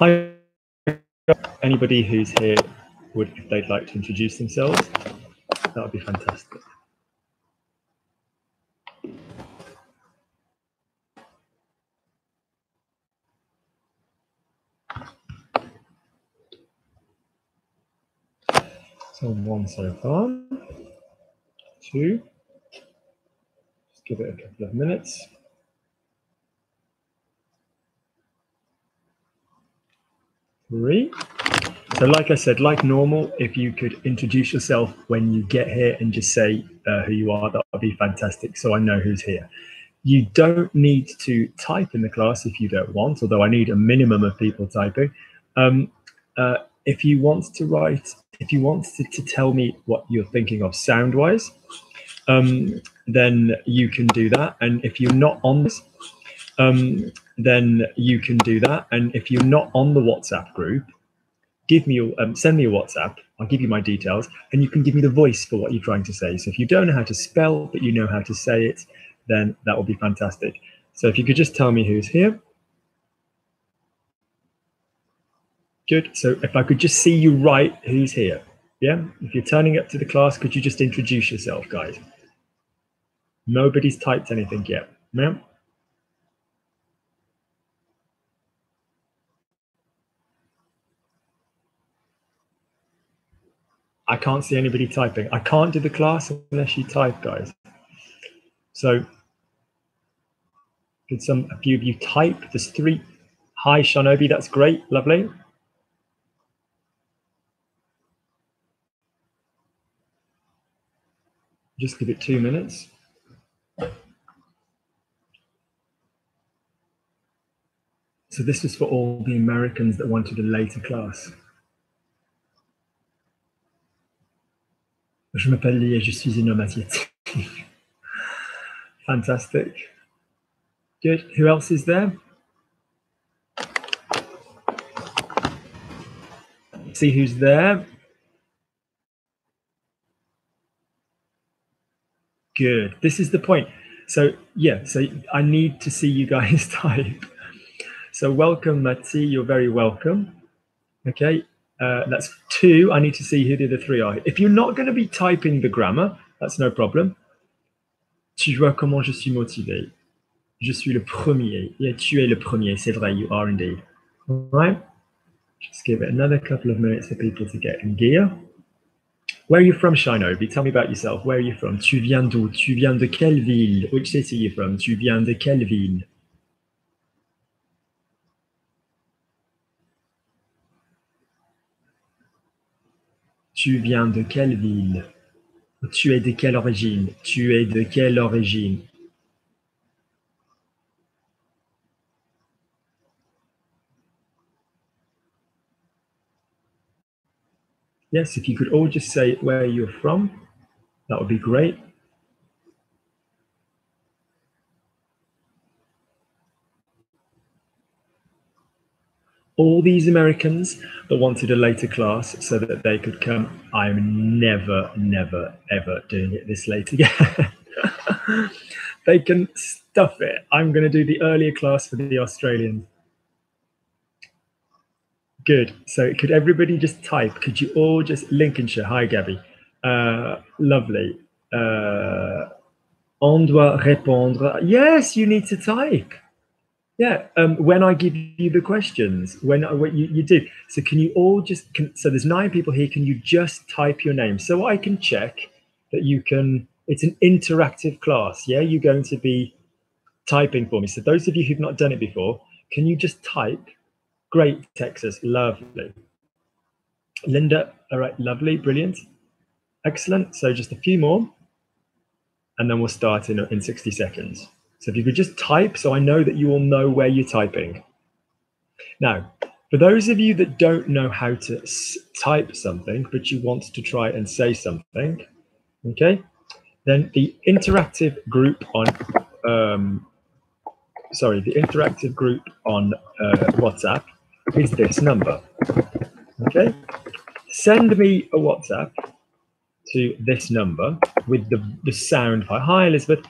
Hi, anybody who's here if they'd like to introduce themselves, that would be fantastic. So one so far, two, just give it a couple of minutes. Three. So like I said, like normal, if you could introduce yourself when you get here and just say who you are, that would be fantastic, so I know who's here. You don't need to type in the class if you don't want, although I need a minimum of people typing. If you want to write, if you want to tell me what you're thinking of sound-wise, then you can do that. And if you're not on this, then you can do that. And if you're not on the WhatsApp group, give me your, send me a WhatsApp. I'll give you my details, and you can give me the voice for what you're trying to say. So if you don't know how to spell, but you know how to say it, then that will be fantastic. So if you could just tell me who's here. Good. So if I could just see you write who's here. Yeah. If you're turning up to the class, could you just introduce yourself, guys? Nobody's typed anything yet. No? I can't see anybody typing. I can't do the class unless you type, guys. So could a few of you type? There's three. Hi, Shanobi, that's great, lovely. Just give it 2 minutes. So this is for all the Americans that wanted a later class. Je m'appelle Lia, je suis un homme asiatique. Fantastic. Good. Who else is there? See who's there. Good. This is the point. So yeah, so I need to see you guys type. So welcome, Mati. You're very welcome. Okay, that's 2. I need to see who the other 3 are. If you're not going to be typing the grammar, that's no problem. Tu vois comment je suis motivé. Je suis le premier. Yeah, tu es le premier. C'est vrai, you are indeed. All right. Just give it another couple of minutes for people to get in gear. Where are you from, Shinobi? Tell me about yourself. Where are you from? Tu viens d'où? Tu viens de quelle ville? Which city are you from? Tu viens de quelle ville? Tu viens de quelle ville? Tu es de quelle origine? Tu es de quelle origine? Yes, if you could all just say where you're from, that would be great. All these Americans that wanted a later class so that they could come, I'm never, never, ever doing it this late again. They can stuff it. I'm going to do the earlier class for the Australians. Good. So could everybody just type? Could you all just, Lincolnshire, hi Gabby. Lovely. On doit répondre. Yes, you need to type. Yeah, when I give you the questions, when you do. So can you all just, so there's 9 people here, can you just type your name so I can check that you can, it's an interactive class, yeah? You're going to be typing for me. So those of you who've not done it before, can you just type? Great, Texas, lovely. Linda, all right, lovely, brilliant. Excellent, so just a few more, and then we'll start in 60 seconds. So if you could just type so I know that you all know where you're typing. Now, for those of you that don't know how to type something, but you want to try and say something, okay, then the interactive group on, WhatsApp is this number, okay? Send me a WhatsApp to this number with the sound file. Hi, Elizabeth.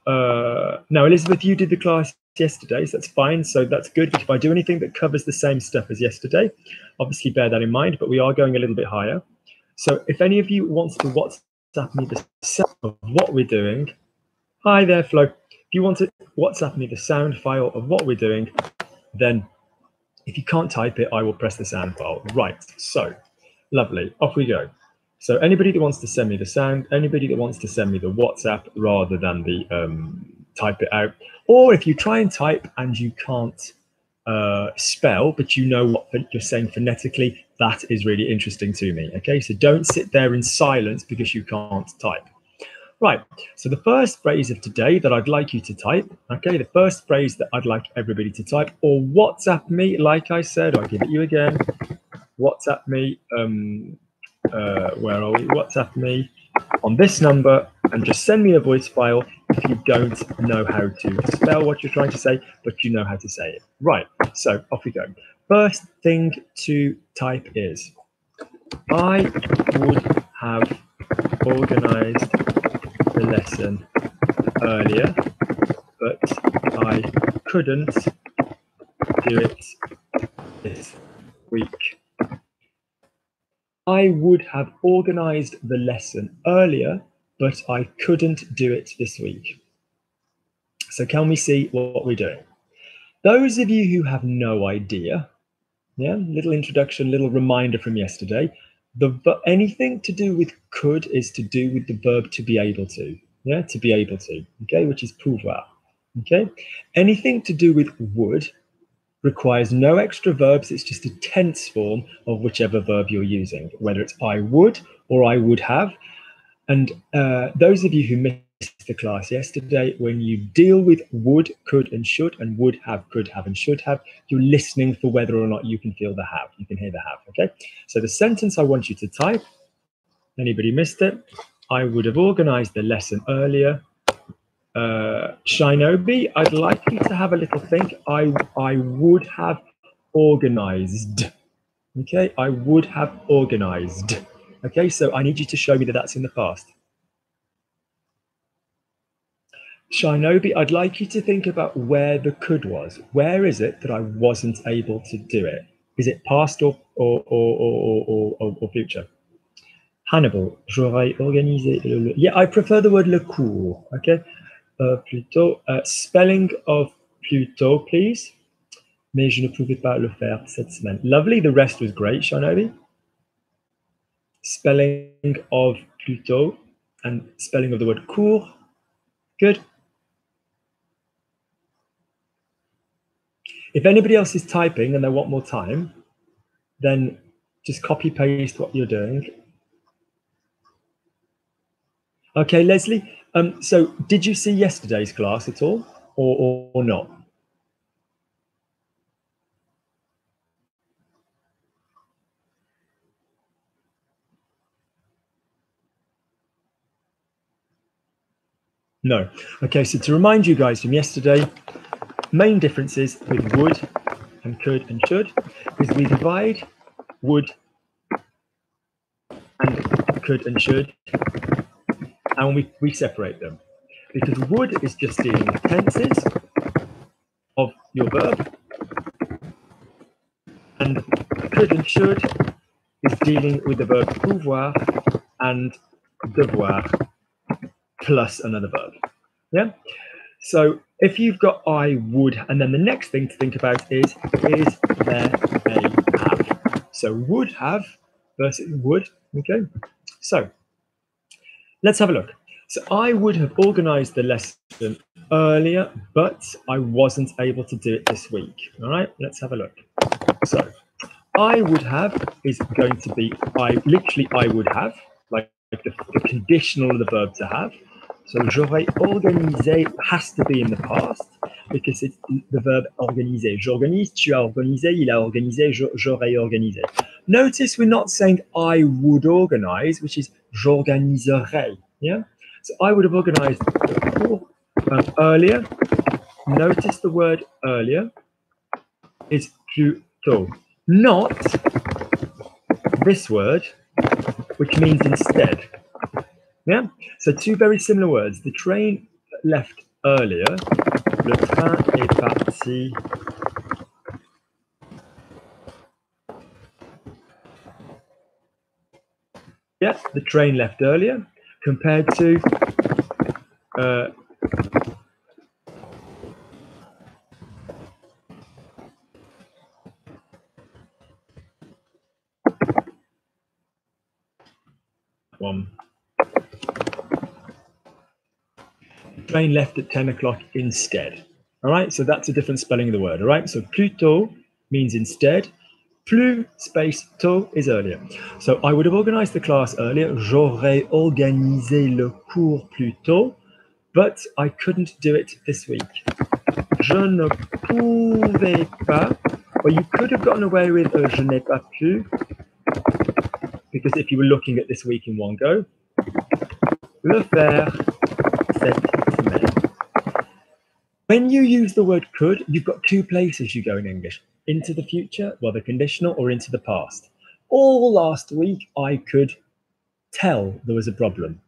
No, Elizabeth, you did the class yesterday, so that's fine. So that's good. But if I do anything that covers the same stuff as yesterday, obviously bear that in mind, but we are going a little bit higher. So if any of you wants to WhatsApp me the sound of what we're doing, hi there, Flo. If you want to WhatsApp me the sound file of what we're doing, then if you can't type it, I will press the sound file. Right, so lovely, off we go. So anybody that wants to send me the sound, anybody that wants to send me the WhatsApp rather than the type it out, or if you try and type and you can't spell, but you know what you're saying phonetically, that is really interesting to me. Okay, so don't sit there in silence because you can't type. Right, so the first phrase of today that I'd like you to type, okay, the first phrase that I'd like everybody to type, or WhatsApp me, like I said, I'll give it you again, WhatsApp me, where are we, WhatsApp me on this number, and just send me a voice file if you don't know how to spell what you're trying to say, but you know how to say it. Right, so off we go. First thing to type is, I would have organized the lesson earlier, but I couldn't do it this week. I would have organized the lesson earlier, but I couldn't do it this week. So can we see what we're doing? Those of you who have no idea, yeah, little introduction, little reminder from yesterday, anything to do with could is to do with the verb to be able to, yeah, to be able to, okay, which is pouvoir, okay? Anything to do with would requires no extra verbs, it's just a tense form of whichever verb you're using, whether it's I would or I would have. And those of you who missed the class yesterday, when you deal with would, could, and should, and would have, could have, and should have, you're listening for whether or not you can feel the have. You can hear the have, okay? So the sentence I want you to type, anybody missed it? I would have organized the lesson earlier. Shinobi, I'd like you to have a little think. I would have organized, okay? I would have organized, okay? So I need you to show me that that's in the past. Shinobi, I'd like you to think about where the could was. Where is it that I wasn't able to do it? Is it past or future? Hannibal, j'aurais organisé le... Yeah, I prefer the word le cours, okay? Plutôt, spelling of plutôt, please. Mais je ne pouvais pas le faire cette semaine. Lovely, the rest was great, Shinobi. Spelling of plutôt and spelling of the word cours. Good. If anybody else is typing and they want more time, then just copy paste what you're doing. Okay, Leslie. So did you see yesterday's class at all, or not? No. Okay, so to remind you guys from yesterday, main differences with would and could and should is we divide would and could and should, and we separate them. Because would is just dealing with tenses of your verb, and could and should is dealing with the verb pouvoir and devoir plus another verb. Yeah. So if you've got I would, and then the next thing to think about is there a have? So would have versus would. Okay. So let's have a look. So I would have organized the lesson earlier, but I wasn't able to do it this week. All right, let's have a look. So I would have is going to be I would have, like the conditional of the verb to have. So j'aurais organisé has to be in the past because it's the verb organiser. J'organise, tu as organisé, il a organisé, j'aurais organisé. Notice we're not saying I would organize, which is j'organiserai. Yeah. So I would have organized earlier. Notice the word earlier is plutôt, not this word, which means instead. Yeah, so two very similar words. The train left earlier. Le train est parti. Yeah, the train left earlier compared to one. The train left at 10 o'clock instead. All right, so that's a different spelling of the word. All right, so plus tôt means instead. Plus space tôt is earlier. So I would have organized the class earlier. J'aurais organisé le cours plus tôt, but I couldn't do it this week. Je ne pouvais pas. Well, you could have gotten away with je n'ai pas pu, because if you were looking at this week in one go, le faire cette semaine. When you use the word could, you've got two places you go in English. Into the future, well, the conditional, or into the past. All last week, I could tell there was a problem.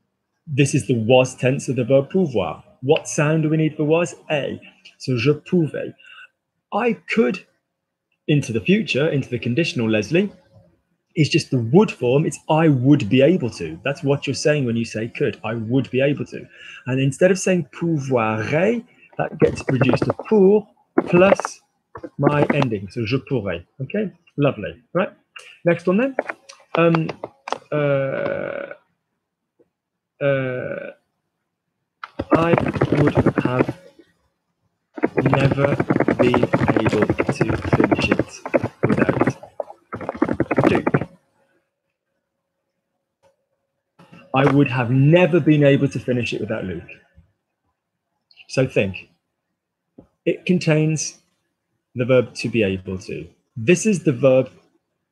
This is the was tense of the verb pouvoir. What sound do we need for was? A. So je pouvais. I could, into the future, into the conditional, Leslie, is just the would form. It's I would be able to. That's what you're saying when you say could. I would be able to. And instead of saying pouvoirais, that gets reduced to pour plus my ending. So je pourrais. Okay, lovely. Right. Next one then. I would have never been able to finish it without Duke. I would have never been able to finish it without Luke. So think. It contains the verb to be able to. This is the verb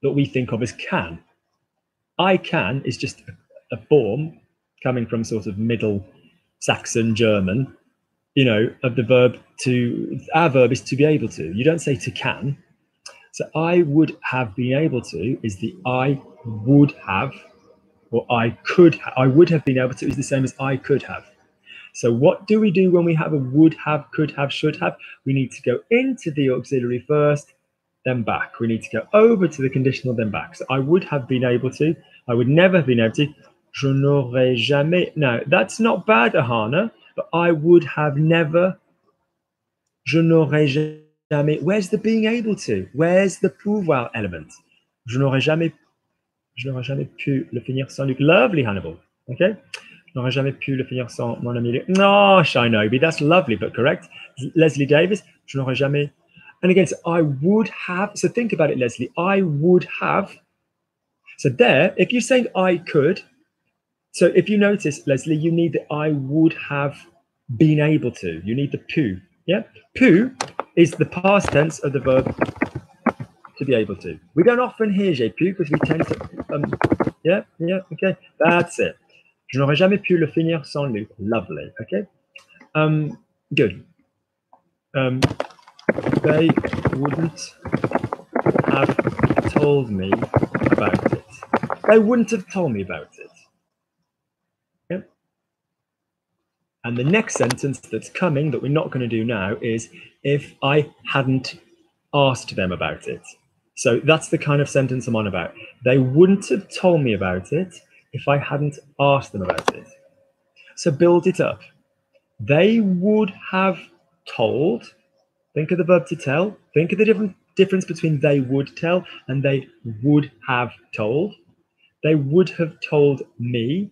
that we think of as can. I can is just a form coming from sort of Middle Saxon German, you know, of the verb to, our verb is to be able to. You don't say to can. So I would have been able to is the I would have, or I could, I would have been able to is the same as I could have. So what do we do when we have a would have, could have, should have? We need to go into the auxiliary first, then back. We need to go over to the conditional, then back. So I would have been able to, I would never have been able to, je n'aurais jamais. Now, that's not bad, Ahana, but I would have never, je n'aurais jamais. Where's the being able to? Where's the pouvoir element? Je n'aurais jamais pu le finir sans Luc. Lovely, Hannibal. Okay? Je n'aurais jamais pu le finir sans mon ami Luc. No, Shinobi, that's lovely, but correct. Leslie Davis, je n'aurais jamais. And again, so I would have. So think about it, Leslie. I would have. So there, if you're saying I could, so if you notice, Leslie, you need the I would have been able to. You need the pu. Yeah? Pu is the past tense of the verb to be able to. We don't often hear j'ai pu because we tend to, yeah, okay, that's it. Je n'aurais jamais pu le finir sans Luc. Lovely, okay. Good. They wouldn't have told me about it. They wouldn't have told me about it. Okay. And the next sentence that's coming that we're not going to do now is if I hadn't asked them about it. So that's the kind of sentence I'm on about. They wouldn't have told me about it if I hadn't asked them about it. So build it up. They would have told. Think of the verb to tell. Think of the difference between they would tell and they would have told. They would have told me.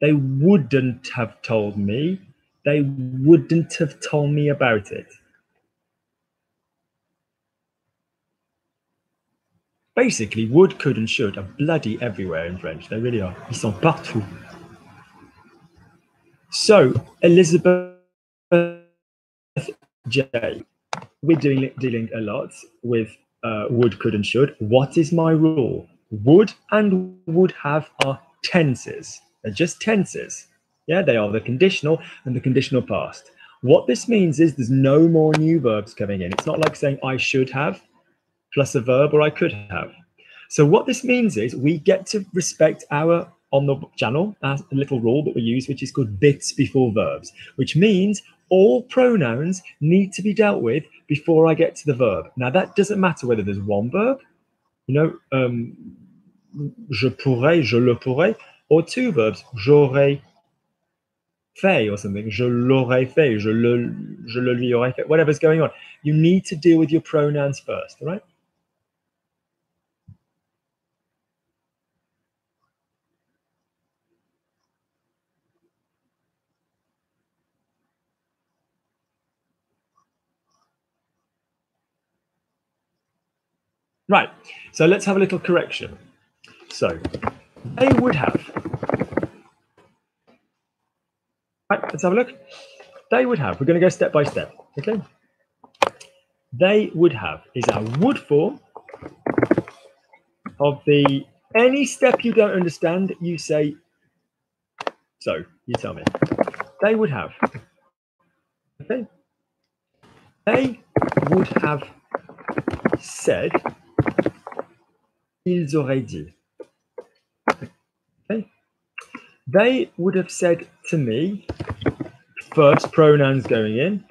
They wouldn't have told me. They wouldn't have told me about it. Basically, would, could, and should are bloody everywhere in French. They really are. Ils sont partout. So, Elizabeth J. We're dealing a lot with would, could, and should. What is my rule? Would and would have are tenses. They're just tenses. Yeah, they are the conditional and the conditional past. What this means is there's no more new verbs coming in. It's not like saying I should have plus a verb or I could have. So what this means is we get to respect on the channel, a little rule that we use, which is called bits before verbs, which means all pronouns need to be dealt with before I get to the verb. Now, that doesn't matter whether there's one verb, you know, je pourrais, je le pourrais, or two verbs, j'aurais fait or something, je l'aurais fait, je le lui aurais fait, whatever's going on. You need to deal with your pronouns first, all right? Right, so let's have a little correction. So, they would have. Right, let's have a look. They would have. We're going to go step by step, okay? They would have is our would form of the any step you don't understand, you say so. You tell me. They would have. Okay. They would have said ils auraient dit. Okay. They would have said to me, first pronouns going in,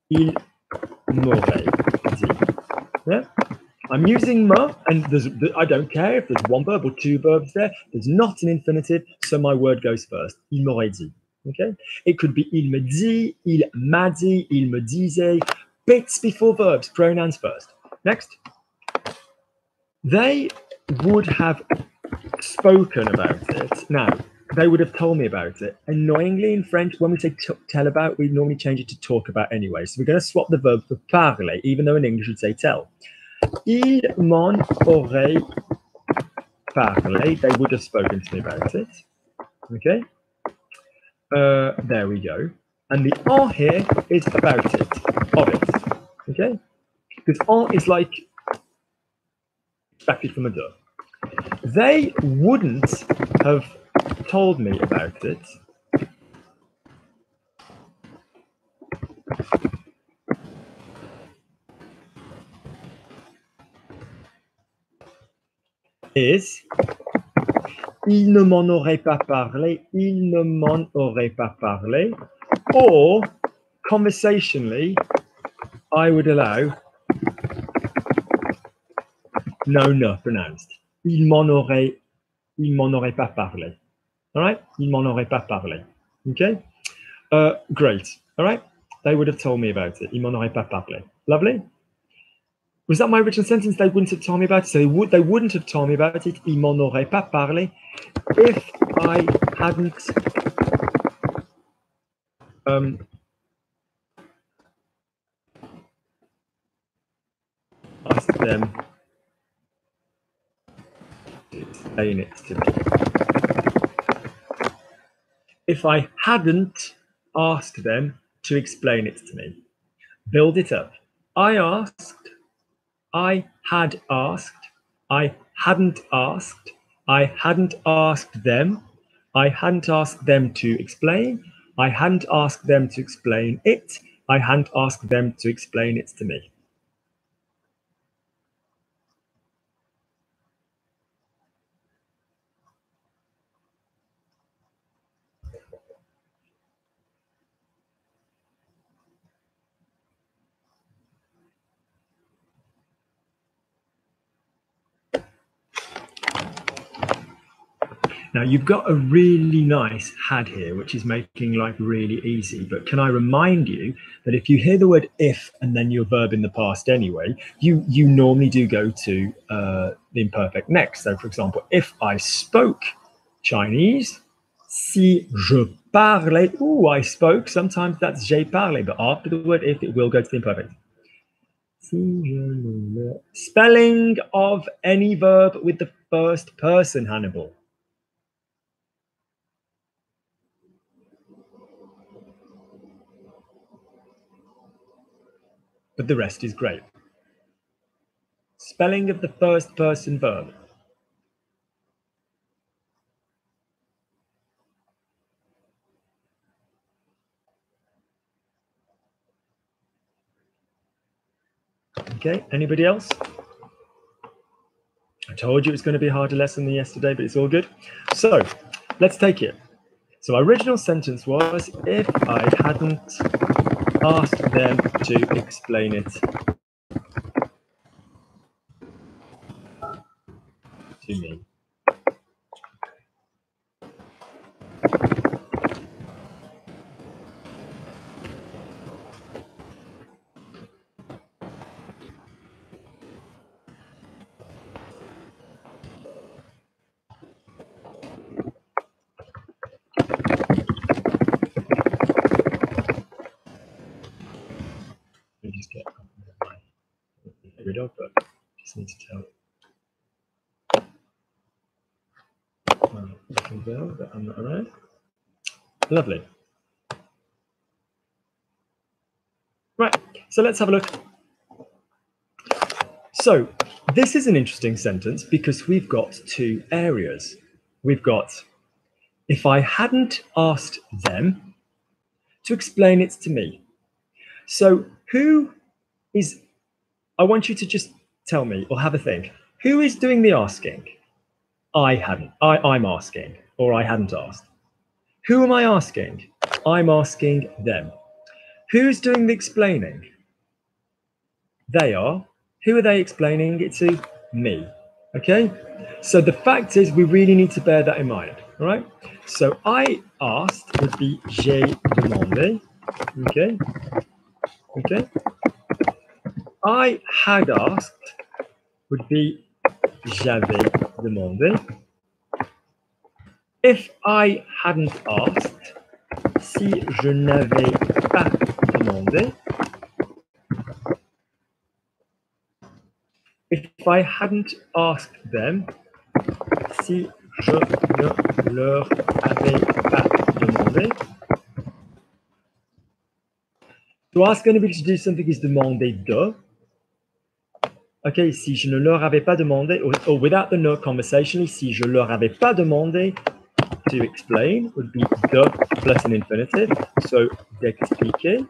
il m'aurait dit. Yeah? I'm using me, and I don't care if there's one verb or two verbs there. There's not an infinitive, so my word goes first. Il m'aurait dit. Okay? It could be il me dit, il m'a dit, il me disait. Bits before verbs, pronouns first. Next. They would have spoken about it. Now, they would have told me about it. Annoyingly, in French, when we say tell about, we normally change it to talk about anyway. So we're going to swap the verb for parler, even though in English we'd say tell. Il m'en aurait parlé. They would have spoken to me about it. Okay. There we go. And the en here is about it, of it. Okay. Because en is like extracted from a de. They wouldn't have told me about it. Is il ne m'en aurait pas parlé, il ne m'en aurait pas parlé, or conversationally, I would allow no pronounced. Il m'en aurait pas parlé. All right, il m'en aurait pas parlé. Okay, great. All right, they would have told me about it. Il m'en aurait pas parlé. Lovely. Was that my original sentence? They wouldn't have told me about it. So they wouldn't have told me about it. Ils m'en auraient pas parlé if I hadn't asked them to explain it to me. If I hadn't asked them to explain it to me. Build it up. I asked. I had asked, I hadn't asked, I hadn't asked them, I hadn't asked them to explain, I hadn't asked them to explain it, I hadn't asked them to explain it to me. Now you've got a really nice had here, which is making life really easy. But can I remind you that if you hear the word if and then your verb in the past anyway, you normally do go to the imperfect next. So for example, if I spoke Chinese, si je parlais, I spoke, sometimes that's j'ai parlé, but after the word if, it will go to the imperfect. Spelling of any verb with the first person, Hannibal. But the rest is great. Spelling of the first person verb. Okay, anybody else? I told you it was going to be a harder lesson than yesterday, but it's all good. So let's take it. So our original sentence was, if I hadn't asked them to explain it to me. Let me just get rid of, but just need to tell. That I'm not around. Lovely. Right, so let's have a look. So this is an interesting sentence because we've got two areas. We've got, if I hadn't asked them to explain it to me. So who is, I want you to just tell me or have a think. Who is doing the asking? I'm asking, or I hadn't asked. Who am I asking? I'm asking them. Who's doing the explaining? They are. Who are they explaining it to? Me. Okay? So the fact is, we really need to bear that in mind. All right? So I asked would be j'ai demandé. Okay? Okay? I had asked would be j'avais demandé. If I hadn't asked, si je n'avais pas demandé. If I hadn't asked them, si je ne leur avais pas demandé. To ask anybody to do something is demander de. Okay, si je ne leur avais pas demandé, or without the ne conversationally, si je leur avais pas demandé, to explain would be de plus an infinitive. So d'expliquer.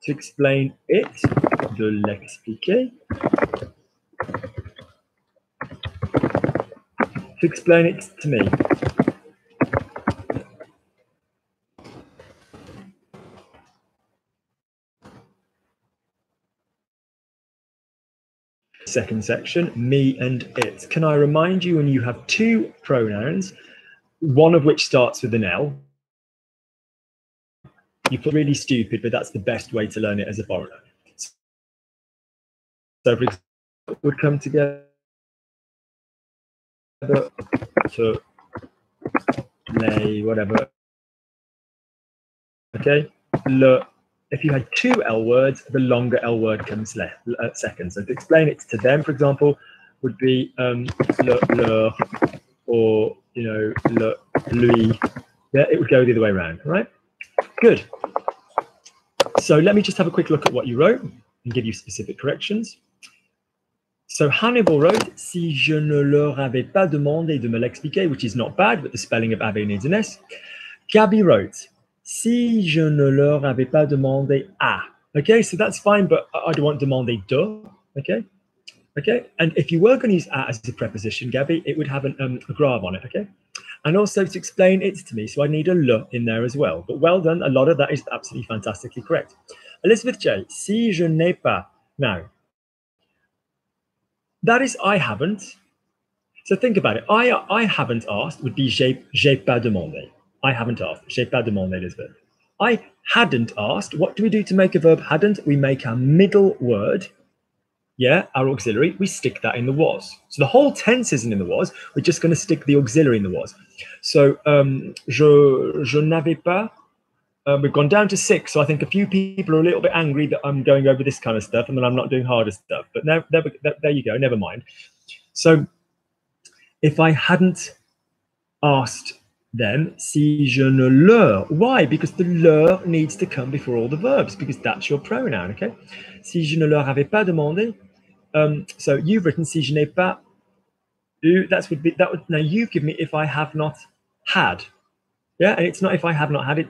To explain it, de l'expliquer. To explain it to me. Second section, me and it. Can I remind you, when you have two pronouns, one of which starts with an L, you put really stupid, but that's the best way to learn it as a foreigner. So for example, it would come together to play, whatever. Okay, if you had two L words, the longer L word comes second. So to explain it to them, for example, would be leur, or lui. Yeah, it would go the other way around, right? Good. So let me just have a quick look at what you wrote and give you specific corrections. So Hannibal wrote, si je ne leur avais pas demandé de me l'expliquer, which is not bad, but the spelling of avait needs an S. Gabby wrote, si je ne leur avais pas demandé à. Okay, so that's fine, but I don't want demander de. Okay, okay. And if you were going to use à as a preposition, Gabby, it would have a grave on it. Okay. And also to explain it to me, so I need a le in there as well. But well done, a lot of that is absolutely fantastically correct. Elizabeth J, si je n'ai pas. Now, that is I haven't. So think about it. I haven't asked would be j'ai pas demandé. I haven't asked. J'ai pas demandé, Elizabeth. I hadn't asked. What do we do to make a verb hadn't? We make our middle word, yeah, our auxiliary, we stick that in the was. So the whole tense isn't in the was. We're just going to stick the auxiliary in the was. So je n'avais pas. We've gone down to 6. So I think a few people are a little bit angry that I'm going over this kind of stuff and that I'm not doing harder stuff. But now there you go. Never mind. So if I hadn't asked them, si je ne leur. Why? Because the leur needs to come before all the verbs, because that's your pronoun, okay? Si je ne leur avais pas demandé. So you've written si je n'ai pas eu. That would now you've given me if I have not had. Yeah, and it's not if I have not had it.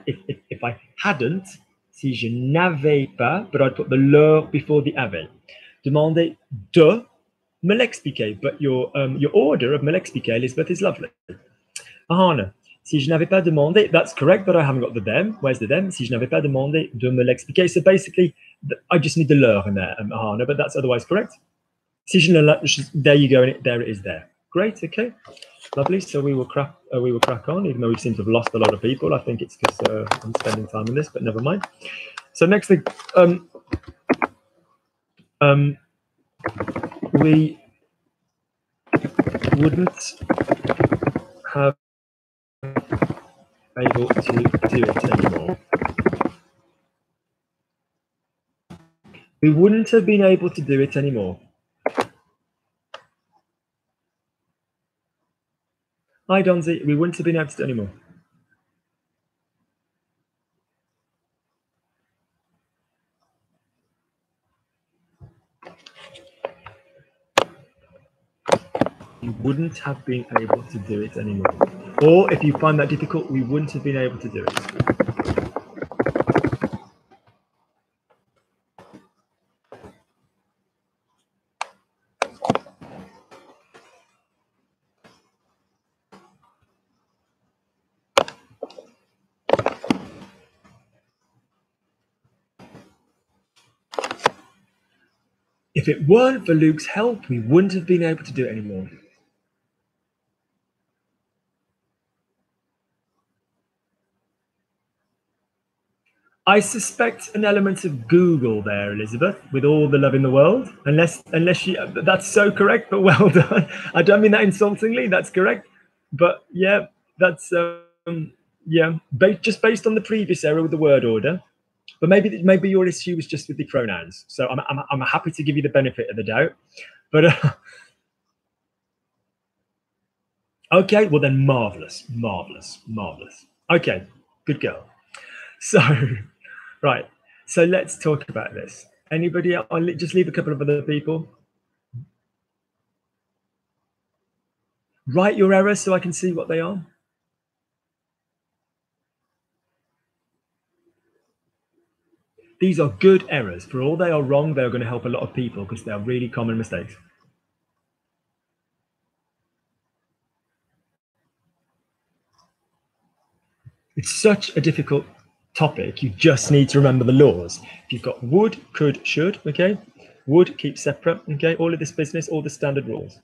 If I hadn't, si je n'avais pas, but I'd put the leur before the avait. Demander de me l'expliquer, but your order of me l'expliquer, Elizabeth, is lovely. Ahana. Si je n'avais pas demandé, that's correct, but I haven't got the them. Where's the them? Si je n'avais pas demandé de me l'expliquer. So basically, I just need the leur in there, Ahana, but that's otherwise correct. Si je ne, there you go, and there it is there. Great, okay. Lovely. So we will crack on, even though we seem to have lost a lot of people. I think it's because I'm spending time on this, but never mind. So next thing, we wouldn't have able to do it anymore. We wouldn't have been able to do it anymore. Hi, Donzi. We wouldn't have been able to do it anymore. You wouldn't have been able to do it anymore. Or if you find that difficult, we wouldn't have been able to do it. If it weren't for Luke's help, we wouldn't have been able to do it anymore. I suspect an element of Google there, Elizabeth, with all the love in the world. Unless she, that's so correct, but well done. I don't mean that insultingly. That's correct, but yeah, that's yeah, just based on the previous error with the word order. But maybe your issue was just with the pronouns. So I'm happy to give you the benefit of the doubt. But okay, well then, marvelous. Okay, good girl. So. Right, so let's talk about this. Anybody else? I'll just leave a couple of other people. Write your errors so I can see what they are. These are good errors. For all they are wrong, they are going to help a lot of people because they are really common mistakes. It's such a difficult topic. You just need to remember the laws. If you've got would, could, should, okay? Would, keep separate, okay? All of this business, all the standard rules.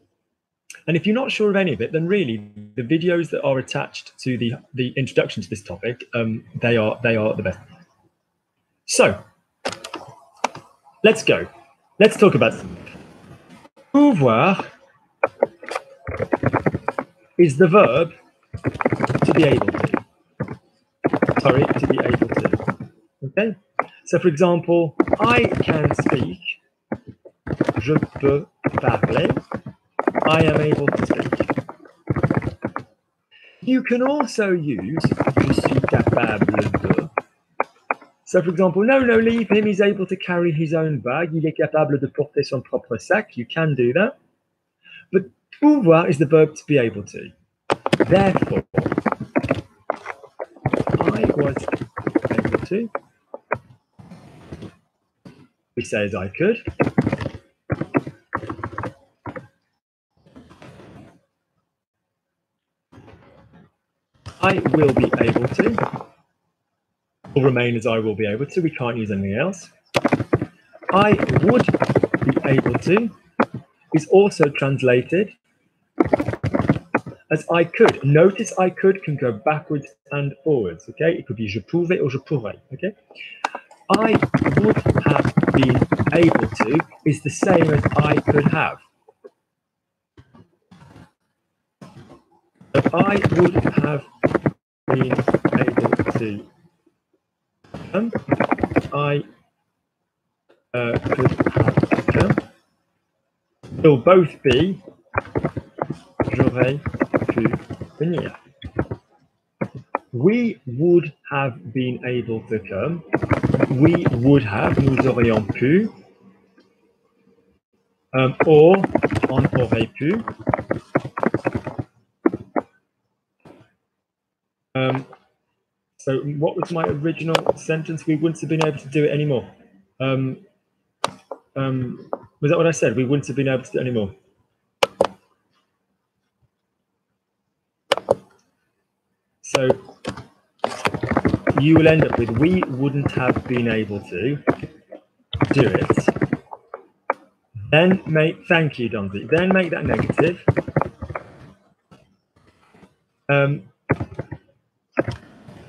And if you're not sure of any of it, then really the videos that are attached to the introduction to this topic, they are the best. So let's go. Let's talk about pouvoir is the verb to be able to. Sorry, to be able to. Okay. So for example, I can speak. Je peux parler. I am able to speak. You can also use je suis capable de. So for example, no, leave him. He's able to carry his own bag. Il est capable de porter son propre sac. You can do that. But pouvoir is the verb to be able to. Therefore, I was able to. We say as I could. I will be able to. Will remain as I will be able to. We can't use anything else. I would be able to is also translated as I could. Notice I could can go backwards and forwards. Okay, it could be je pouvais or je pourrais. Okay, I would have been able to is the same as I could have. So I would have been able to. I could have come. Will both be j'aurais pu venir. We would have been able to come. We would have, nous aurions pu. Or on aurait pu. So what was my original sentence? We wouldn't have been able to do it anymore. Was that what I said? We wouldn't have been able to do it anymore. you will end up with we wouldn't have been able to do it. Then make, thank you, Donzi. Then make that negative.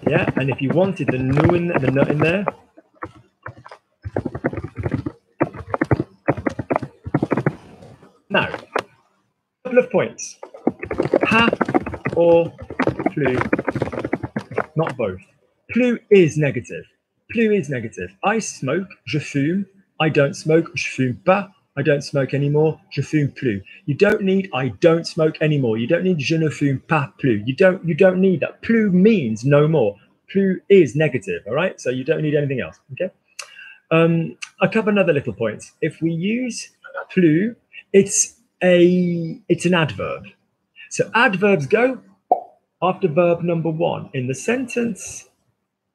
Yeah, and if you wanted the nu in the nut in there, now, a couple of points. Pas or plus, not both. Plus is negative. Plus is negative. I smoke, je fume. I don't smoke, je fume pas. I don't smoke anymore, je fume plus. You don't need I don't smoke anymore. You don't need je ne fume pas plus. You don't need that. Plus means no more. Plus is negative, all right? So you don't need anything else, okay? A couple of other little points. If we use plus, it's an adverb. So adverbs go after verb number one in the sentence,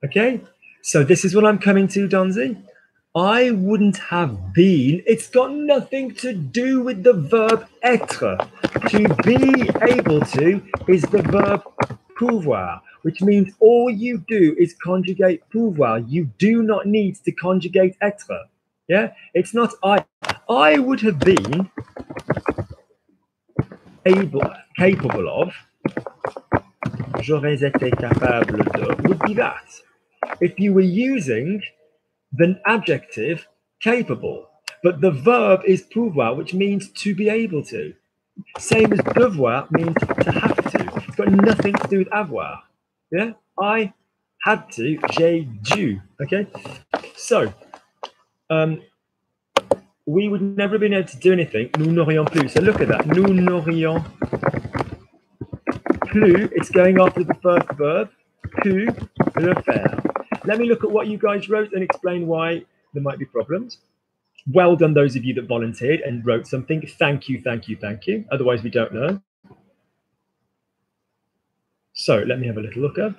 okay? So this is what I'm coming to, Donzi. I wouldn't have been. It's got nothing to do with the verb être. To be able to is the verb pouvoir, which means all you do is conjugate pouvoir. You do not need to conjugate être. Yeah, it's not I would have been capable of. J'aurais été capable de would be that. If you were using the adjective capable, but the verb is pouvoir, which means to be able to. Same as devoir means to have to. It's got nothing to do with avoir. Yeah, I had to, j'ai dû. Okay, so we would never have been able to do anything. Nous n'aurions plus. So look at that. Nous n'aurions plus. It's going after the first verb. Pu le faire. Let me look at what you guys wrote and explain why there might be problems. Well done, those of you that volunteered and wrote something. Thank you, thank you, thank you. Otherwise, we don't know. So let me have a little look up.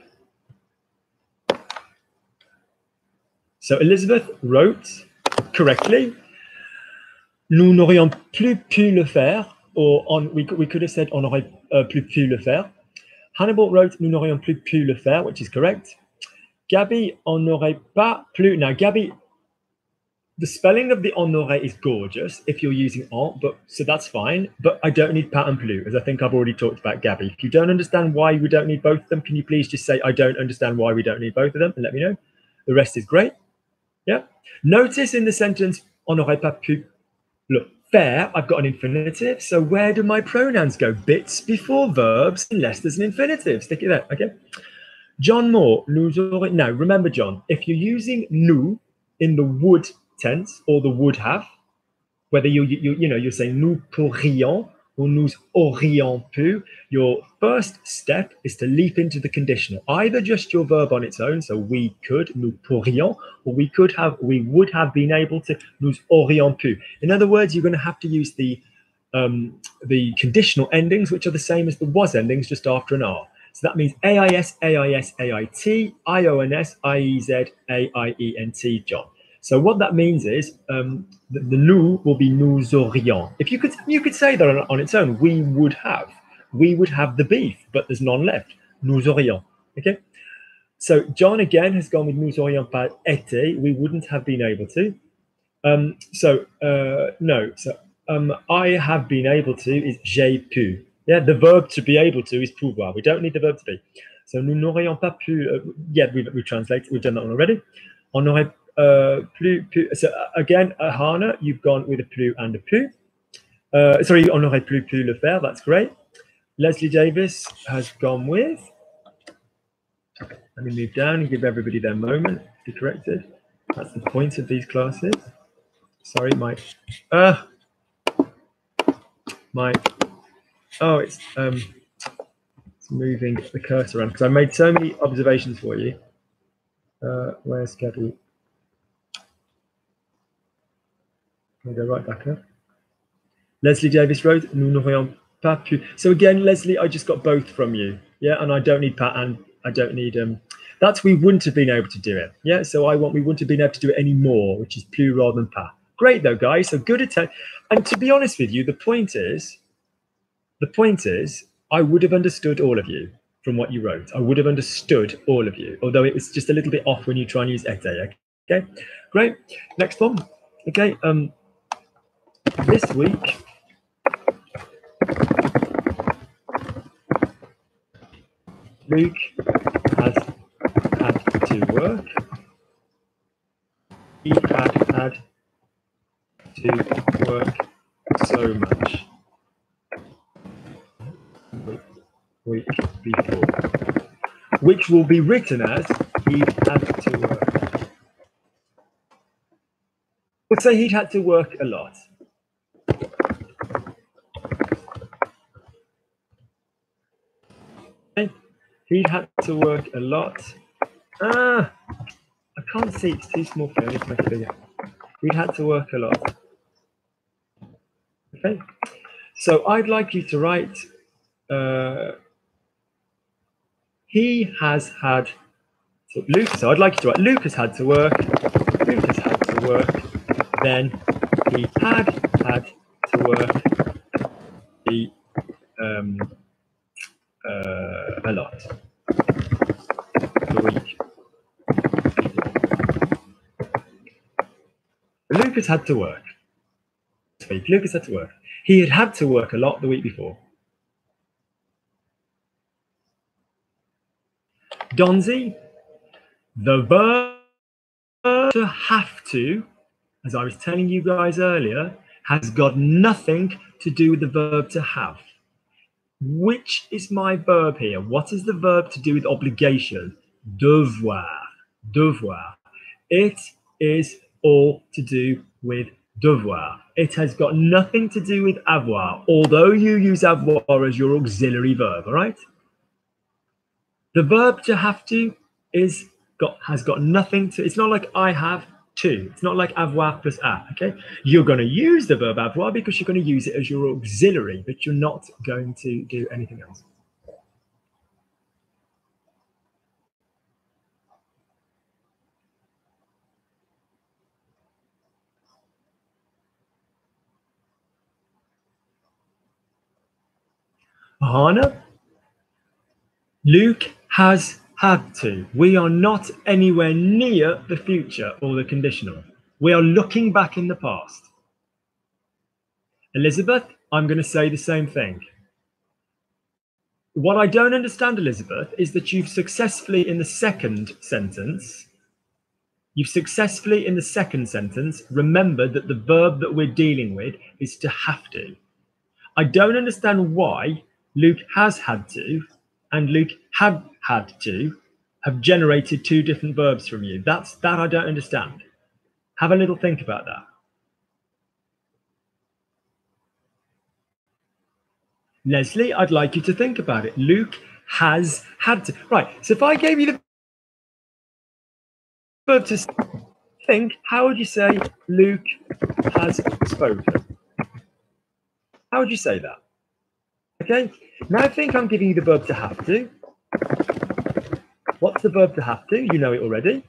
So Elizabeth wrote correctly, nous n'aurions plus pu le faire, or we could have said on aurait plus pu le faire. Hannibal wrote, nous n'aurions plus pu le faire, which is correct. Gabby, on n'aurait pas plus. Now, Gabby, the spelling of the on aurait is gorgeous if you're using on, but so that's fine. But I don't need pas and plus, as I think I've already talked about Gabby. If you don't understand why we don't need both of them, can you please just say, I don't understand why we don't need both of them, and let me know. The rest is great. Yeah. Notice in the sentence, on n'aurait pas pu le faire, I've got an infinitive. So where do my pronouns go? Bits before verbs, unless there's an infinitive. Stick it there, okay? John Moore, nous aurions. Now, remember, John, if you're using nous in the would tense or the would have, whether you're saying nous pourrions or nous aurions pu, your first step is to leap into the conditional. Either just your verb on its own, so we could, nous pourrions, or we would have been able to, nous aurions pu. In other words, you're going to have to use the conditional endings, which are the same as the was endings, just after an R. So that means AIS, AIS, AIT, IONS, IEZ, AIENT, John. So what that means is the nous will be nous aurions. If you could say that on its own, we would have the beef, but there's none left. Nous aurions. Okay. So John again has gone with nous aurions pas été. We wouldn't have been able to. No. So I have been able to is j'ai pu. Yeah, the verb to be able to is pouvoir. We don't need the verb to be. So nous n'aurions pas pu. We translated. We've done that one already. On aurait plus. So again, Hannah, you've gone with a plus and a pu. Sorry, on aurait plus pu le faire. That's great. Leslie Davis has gone with. Let me move down and give everybody their moment to be corrected. That's the point of these classes. Sorry, it's moving the cursor around because I made so many observations for you. Where's Gabby? I'll go right back up. Leslie Davis wrote, nous n'aurions pas pu. So again, Leslie, I just got both from you. Yeah, and I don't need pas and I don't need that's we wouldn't have been able to do it. Yeah, so we wouldn't have been able to do it anymore, which is plus rather than pas. Great though, guys. So good attempt. And to be honest with you, the point is, I would have understood all of you. from what you wrote. I would have understood all of you, although it was just a little bit off when you try and use été. Okay, great. Next one. Okay, this week, Luke has had to work. He had to work so much the week before, which will be written as he had to work. We'll say he'd had to work a lot. Okay. He'd had to work a lot. I can't see, it's too small for me. Let's make it bigger. He'd had to work a lot. Okay, so I'd like you to write, he has had, so Luke, so I'd like you to write, Luke has had to work, Luke has had to work, then he had to work a lot the week. Luke has had to work. Luke has had to work. He had to work a lot the week before. Donzi, the verb to have to, as I was telling you guys earlier, has got nothing to do with the verb to have. Which is my verb here? What is the verb to do with obligation? Devoir. Devoir. It is all to do with devoir. It has got nothing to do with avoir, although you use avoir as your auxiliary verb, all right? The verb to have to has got nothing to, it's not like I have to. It's not like avoir plus a, okay? You're going to use the verb avoir because you're going to use it as your auxiliary, but you're not going to do anything else. Hannah, Luke has had to. We are not anywhere near the future or the conditional. We are looking back in the past. Elizabeth, I'm going to say the same thing. What I don't understand, Elizabeth, is that you've successfully in the second sentence remembered that the verb that we're dealing with is to have to. I don't understand why Luke has had to and Luke had to have generated two different verbs from you. That I don't understand. Have a little think about that. Leslie, I'd like you to think about it. Luke has had to. Right, so if I gave you the verb to think, how would you say Luke has spoken? How would you say that? Okay, now think I'm giving you the verb to have to. What's the verb to have to? You know it already.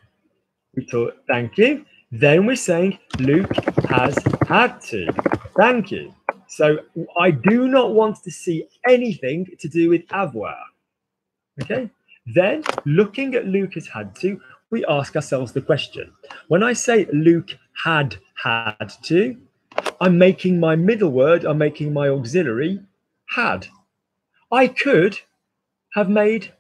We thought, thank you. Then we're saying Luke has had to. Thank you. So I do not want to see anything to do with avoir. Okay. Then looking at Luke has had to, we ask ourselves the question. When I say Luke had to, I'm making my middle word, I'm making my auxiliary had. I could have made,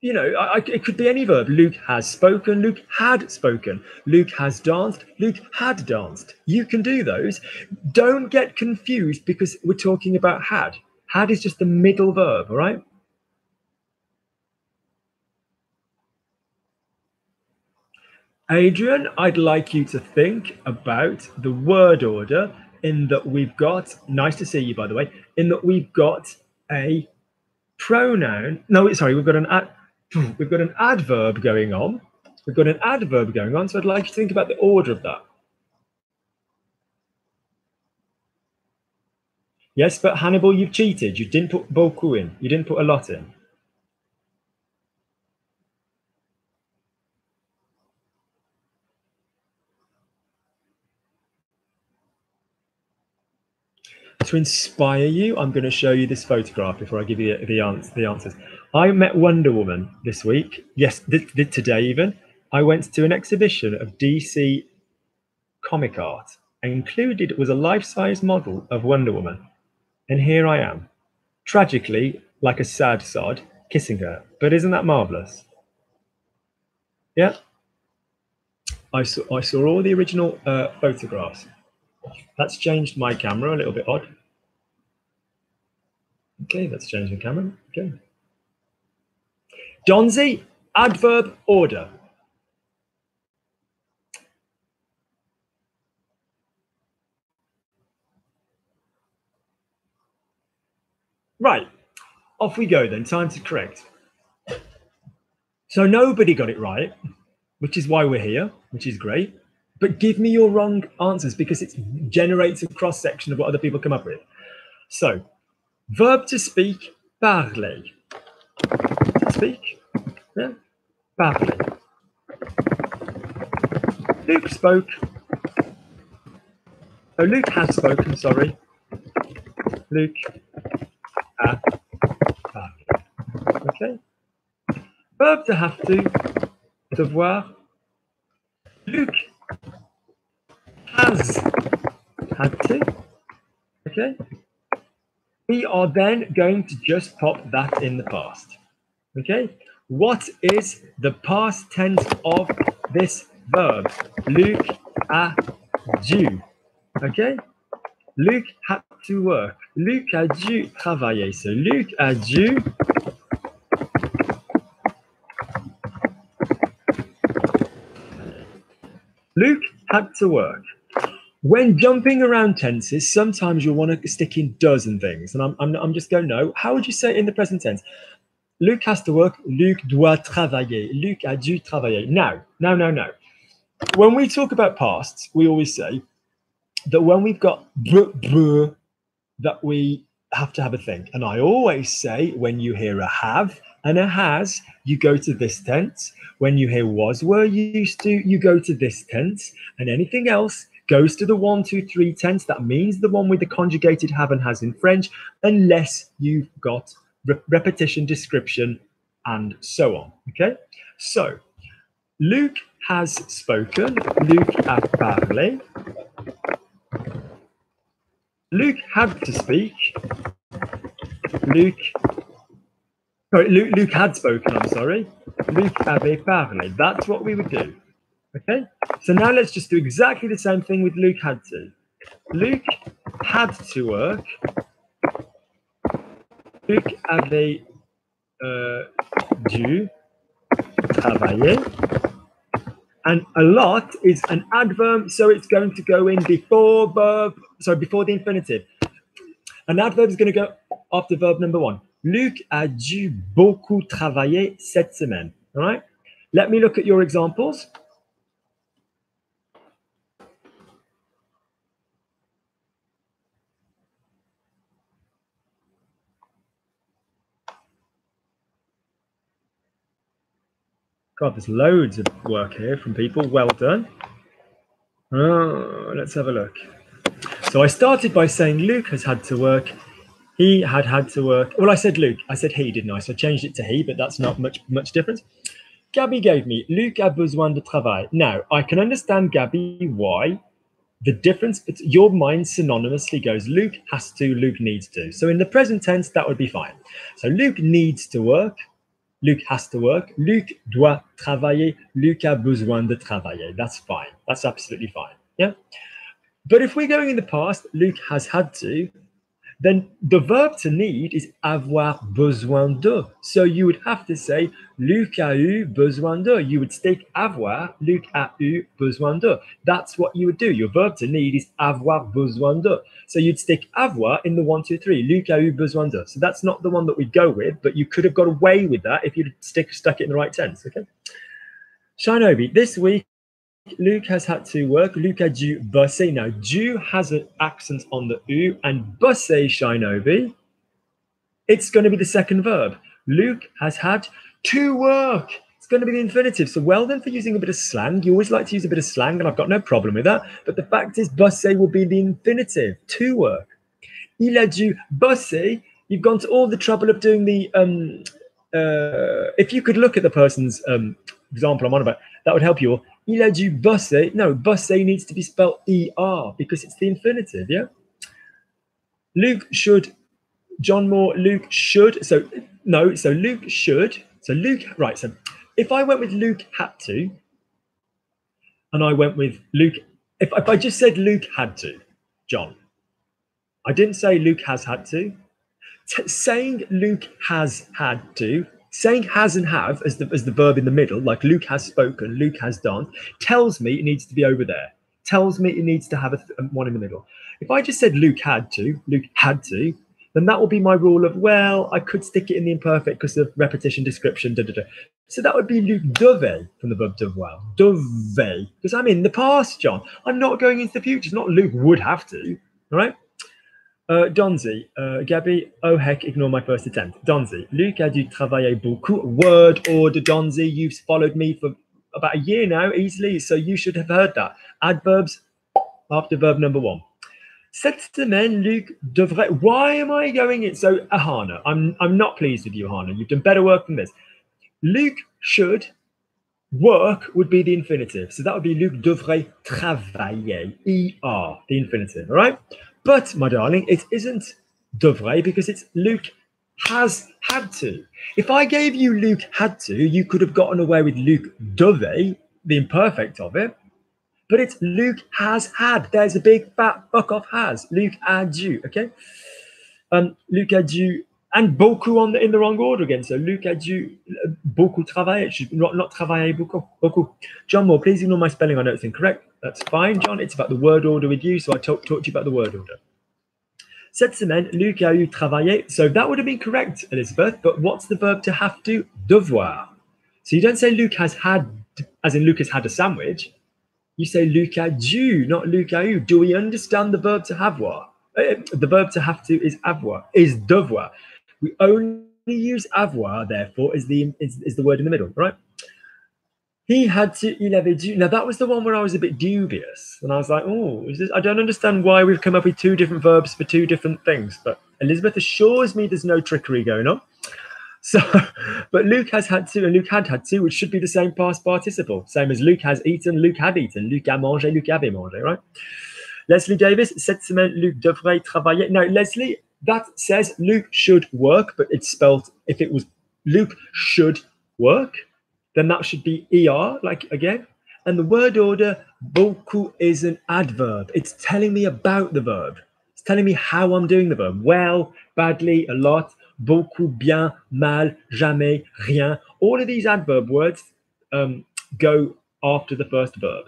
you know, it could be any verb. Luke has spoken, Luke had spoken, Luke has danced, Luke had danced. You can do those. Don't get confused because we're talking about had. Had is just the middle verb, all right? Adrian, I'd like you to think about the word order in that we've got, nice to see you, by the way, in that we've got a pronoun. No, sorry, we've got an adverb going on. We've got an adverb going on, so I'd like you to think about the order of that. Yes, but Hannibal, you've cheated. You didn't put beaucoup in. You didn't put a lot in. To inspire you, I'm going to show you this photograph before I give you the answers. I met Wonder Woman this week. Yes, today even. I went to an exhibition of DC comic art. Included was a life-size model of Wonder Woman. And here I am, tragically, like a sad sod, kissing her. But isn't that marvelous? Yeah. I saw all the original photographs. That's changed my camera, a little bit odd. Okay, that's changed the camera. Okay. Donzi, adverb order. Right, off we go then, time to correct. So nobody got it right, which is why we're here, which is great. But give me your wrong answers because it generates a cross-section of what other people come up with. So, verb to speak, parler. To speak, yeah, parler. Luke spoke. Oh, Luke has spoken, sorry. Luke a parlé. Okay. Verb to have to, devoir. Luke has had to. Okay. We are then going to just pop that in the past. Okay. What is the past tense of this verb? Luke a dû. Okay. Luke had to work. Luc a dû travailler. So Luc a dû Luke had to work. When jumping around tenses, sometimes you'll want to stick in does and things. And I'm just going, no. How would you say it in the present tense? Luc has to work. Luc doit travailler. Luc a dû travailler. No. When we talk about pasts, we always say that when we've got that we have to have a thing. And I always say when you hear a have and a has, you go to this tense. When you hear was, were, used to, you go to this tense. And anything else goes to the 1, 2, 3 tense. That means the one with the conjugated have and has in French, unless you've got repetition, description, and so on. Okay? So, Luc has spoken. Luc a parlé. Luc had to speak. Luc had spoken, I'm sorry. Luc avait parlé. That's what we would do. Okay? So now let's just do exactly the same thing with Luc had to. Luc had to work. Luc avait dû travailler. And a lot is an adverb, so it's going to go in before before the infinitive. An adverb is going to go after verb number 1. Luc a dû beaucoup travailler cette semaine. All right? Let me look at your examples. God, there's loads of work here from people. Well done. Oh, let's have a look. So I started by saying Luc has had to work. He had to work. Well, I said Luc. I said he, didn't I? So I changed it to he, but that's not much difference. Gabby gave me Luc a besoin de travail. Now, I can understand, Gabby, why. The difference, your mind synonymously goes Luc has to, Luc needs to. So in the present tense, that would be fine. So Luc needs to work. Luc has to work. Luc doit travailler. Luc a besoin de travailler. That's fine. That's absolutely fine. Yeah. But if we're going in the past, Luc has had to, then the verb to need is avoir besoin de. So you would have to say Luc a eu besoin de. You would stick avoir, Luc a eu besoin de. That's what you would do. Your verb to need is avoir besoin de. So you'd stick avoir in the 1, 2, 3. Luc a eu besoin de. So that's not the one that we'd go with, but you could have got away with that if you'd stuck it in the right tense. Okay. Shinobi, this week, Luc has had to work. Luc a dû bosser. Now, dû has an accent on the U, and bosser, Shinobi, it's going to be the second verb. Luc has had to work. It's going to be the infinitive. So well done for using a bit of slang. You always like to use a bit of slang, and I've got no problem with that. But the fact is, bosser will be the infinitive, to work. Il a dû bosser. You've gone to all the trouble of doing the if you could look at the person's example I'm on about, that would help you. Il a dû bosser. No, bosser needs to be spelled ER because it's the infinitive, yeah? Luke should, John Moore, Luke should. So, no, so Luke should. So Luke, right, so if I went with Luke had to, and I went with Luke, if I just said Luke had to, John, I didn't say Luke has had to. Saying Luke has had to, saying has and have as the verb in the middle, like Luke has spoken, Luke has done, tells me it needs to be over there. Tells me it needs to have one in the middle. If I just said Luke had to, then that will be my rule of, well, I could stick it in the imperfect because of repetition, description, da, da, da. So that would be Luke devait from the verb devoir. Devait. Because I'm in the past, John. I'm not going into the future. It's not Luke would have to. All right? Donzi, Gabby, oh heck, ignore my first attempt. Donzi, Luc a dû travailler beaucoup. Word order, Donzi, you've followed me for about a year now, easily, so you should have heard that. Adverbs after verb number 1. Cette semaine, Luc devrait. Why am I going in? So, Ahana, I'm not pleased with you, Ahana. You've done better work than this. Luc should. Work would be the infinitive. So that would be Luc devrait travailler. ER, the infinitive, all right? But, my darling, it isn't devrait because it's Luc has had to. If I gave you Luc had to, you could have gotten away with Luc devait, the imperfect of it. But it's Luc has had. There's a big fat fuck off has. Luc a dû, okay? Luc a dû, and beaucoup in the wrong order again. So Luc a dû beaucoup travailler. Not travailler beaucoup. John Moore, please ignore my spelling. I know it's incorrect. That's fine, John. It's about the word order with you. So I talked to you about the word order. Cette semaine, Luc a eu travaillé. So that would have been correct, Elizabeth. But what's the verb to have to? Devoir. So you don't say Luc has had, as in Luc has had a sandwich. You say Luc a dû, not Luc a eu. Do we understand the verb to avoir? The verb to have to is avoir, is devoir. We only use avoir, therefore, is the word in the middle, right? He had to, il avait dû. Now, that was the one where I was a bit dubious. And I was like, oh, I don't understand why we've come up with 2 different verbs for 2 different things. But Elizabeth assures me there's no trickery going on. So, but Luke has had to and Luke had to, which should be the same past participle. Same as Luke has eaten, Luke had eaten. Luc a mangé, Luc avait mangé, right? Leslie Davis, cette semaine, Luc devrait travailler. No, Leslie, that says Luke should work, but it's spelled, if it was Luke should work, then that should be ER, like again. And the word order, beaucoup, is an adverb. It's telling me about the verb. It's telling me how I'm doing the verb. Well, badly, a lot. Beaucoup, bien, mal, jamais, rien. All of these adverb words go after the first verb.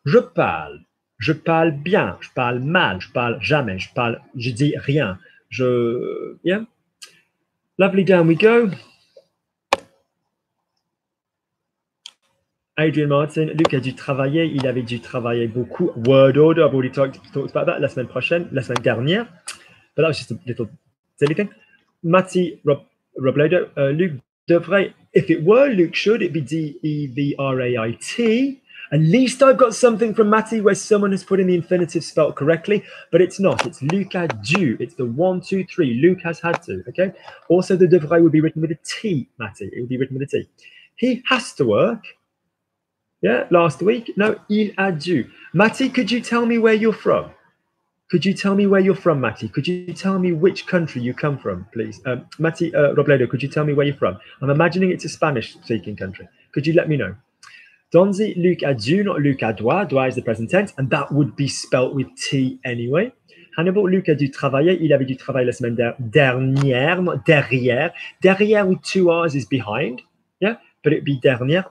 Je parle bien, je parle mal, je parle jamais, je dis rien. Yeah. Lovely, down we go. Adrian Martin, Luc a dû travailler, il avait dû travailler beaucoup. Word order, I've already talked about that la semaine dernière. But that was just a little silly thing. Matty Robledo, Luc devrait, if it were Luc should, it'd be D-E-V-R-A-I-T. At least I've got something from Matty where someone has put in the infinitive spelt correctly, but it's not. It's Luc a dû. It's the 1, 2, 3. Luc has had to, okay? Also, the devrait would be written with a T, Matty. It would be written with a T. He has to work. Yeah, last week. No, il a dû. Matty, could you tell me where you're from? Could you tell me where you're from, Matty? Could you tell me which country you come from, please? Matty Robledo, could you tell me where you're from? I'm imagining it's a Spanish-speaking country. Could you let me know? Donzi, Luc a dû, not Luc a doit. Doit is the present tense, and that would be spelt with T anyway. Hannibal, Luc a dû travailler. Il avait dû travailler la semaine dernière, not derrière. Derrière with 2 R's is behind, yeah? But it'd be dernière.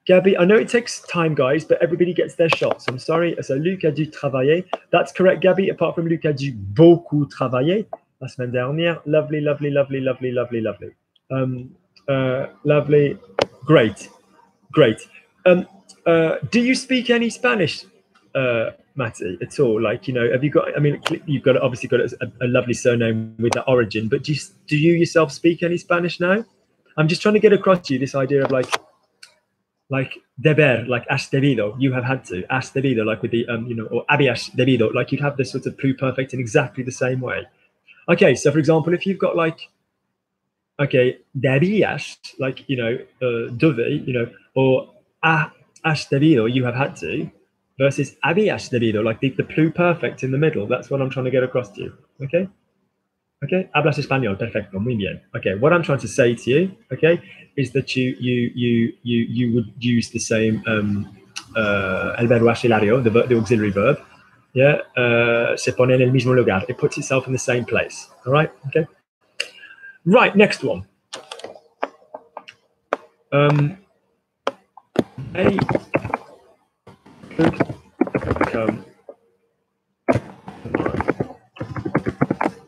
Gabby, I know it takes time, guys, but everybody gets their shots. I'm sorry. So, Luc a dû travailler. That's correct, Gabby, apart from Luc a dû beaucoup travailler. La semaine dernière. Lovely, lovely, lovely, lovely, lovely, lovely. Lovely. Great. Great. Do you speak any Spanish, Matty, at all? Like, you know, have you got, I mean, you've got obviously got a lovely surname with that origin, but do you yourself speak any Spanish now? I'm just trying to get across to you this idea of like deber, like has debido, you have had to, has debido, like with the, you know, or habías debido, like you'd have this sort of pluperfect in exactly the same way. Okay, so for example, if you've got like, okay, debías, like, dove, or has debido, you have had to, versus habías debido, like the pluperfect in the middle. That's what I'm trying to get across to you. Okay? Okay, hablas español, perfecto, muy bien. Okay, what I'm trying to say to you, okay, is that you would use the same el verbo auxiliario, the auxiliary verb. Yeah, se pone en el mismo lugar. It puts itself in the same place. All right. Okay. Right. Next one. They could come tomorrow.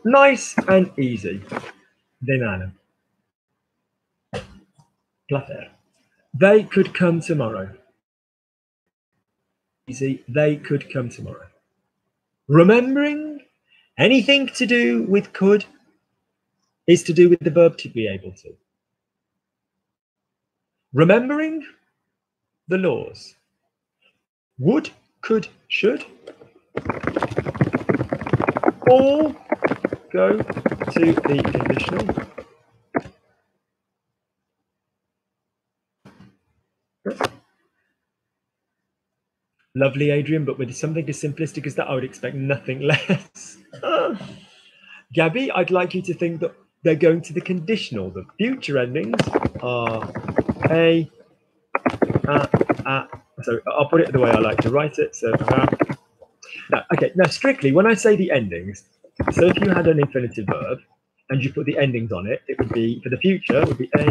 Nice and easy. De nada. Placer. They could come tomorrow. Easy. They could come tomorrow. Remembering anything to do with could is to do with the verb to be able to. Remembering the laws. Would, could, should all go to the conditional. Lovely, Adrian, but with something as simplistic as that, I would expect nothing less. Gabby, I'd like you to think that they're going to the conditional. The future endings are a, so I'll put it the way I like to write it. So, now, okay, now strictly, when I say the endings, so if you had an infinitive verb and you put the endings on it, it would be, for the future, it would be a.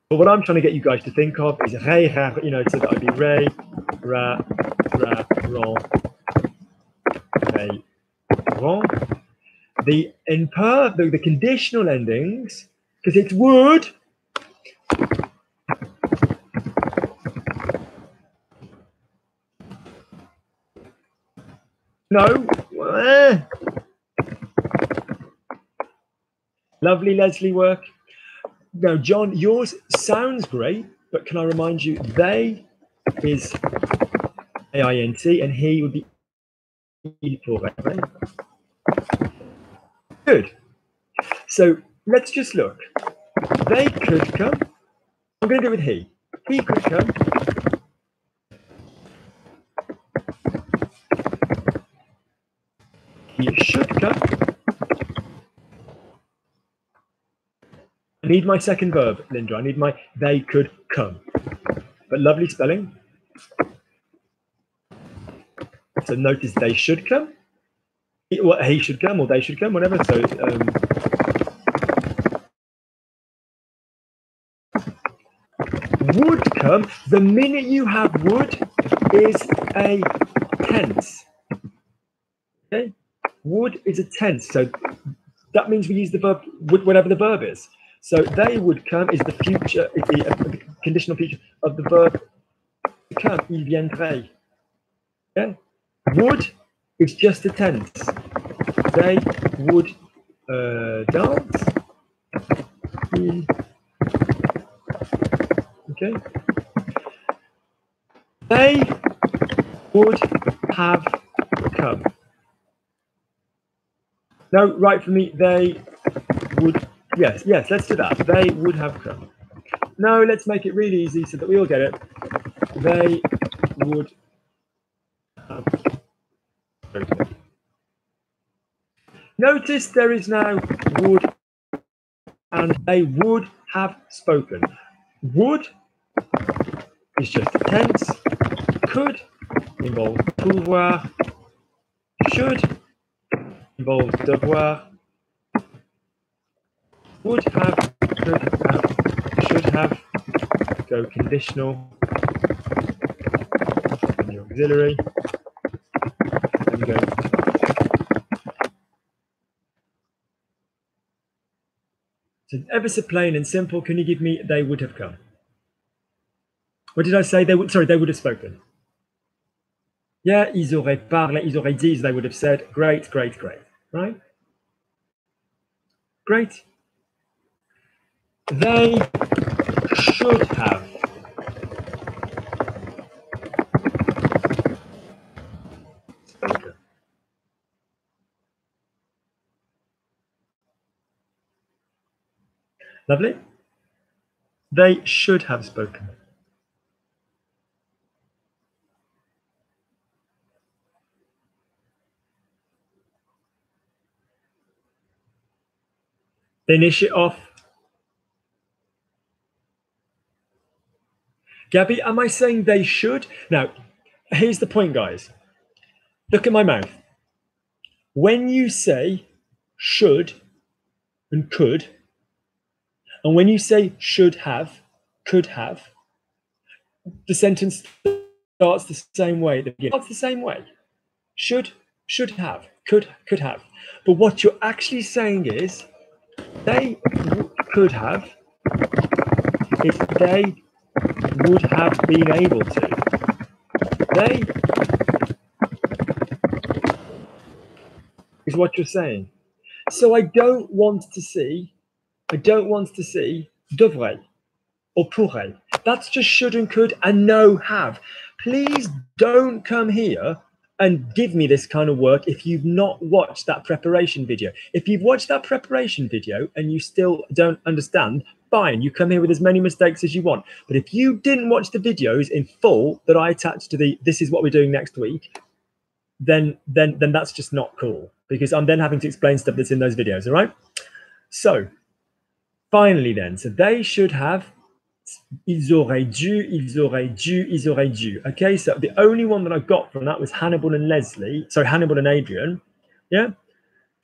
But what I'm trying to get you guys to think of is re, ra, so that would be re, ra, ron, re, ron. The conditional endings, because it's would, no, lovely Leslie work. Now, John, yours sounds great, but can I remind you, they is AINT and he would be il pourrait. Good. So let's just look. They could come. I'm going to go with he. He could come. He should come. I need my second verb, Linda. I need my they could come. But lovely spelling. So notice they should come. He should come or they should come, whatever. So would come. The minute you have would is a tense. Okay, would is a tense. So that means we use the verb would, whatever the verb is. So they would come is the future, is the conditional future of the verb to come. Il viendrait. Okay, would is just a tense. They would dance. Okay. They would have come. No, right for me. They would. Yes, let's do that. They would have come. No, let's make it really easy so that we all get it. They would have come. Notice there is now would and they would have spoken. Would is just a tense. Could involve pouvoir. Should involve devoir. Would have, could have, should have, go conditional, and the auxiliary, and go. So ever so plain and simple, can you give me they would have come? What did I say? They would, sorry, they would have spoken. Yeah, ils auraient parlé, ils auraient dit, they would have said, great, right? Great. They should have. Spoken. Lovely. They should have spoken. Finish it off. Gabby, am I saying they should? Now, here's the point, guys. Look at my mouth. When you say should and could, and when you say should have, could have, the sentence starts the same way at the beginning. Starts the same way. Should have, could have. But what you're actually saying is they could have if they would have been able to. They is what you're saying. So I don't want to see devrait or pourrait. That's just should and could and no have. Please don't come here and give me this kind of work if you've not watched that preparation video. If you've watched that preparation video and you still don't understand, fine, you come here with as many mistakes as you want. But if you didn't watch the videos in full that I attached to the this is what we're doing next week, then that's just not cool, because I'm then having to explain stuff that's in those videos, all right? So finally then, so they should have, ils auraient dû, ils auraient dû, ils auraient dû. Okay, so the only one that I got from that was Hannibal and Adrian. Yeah,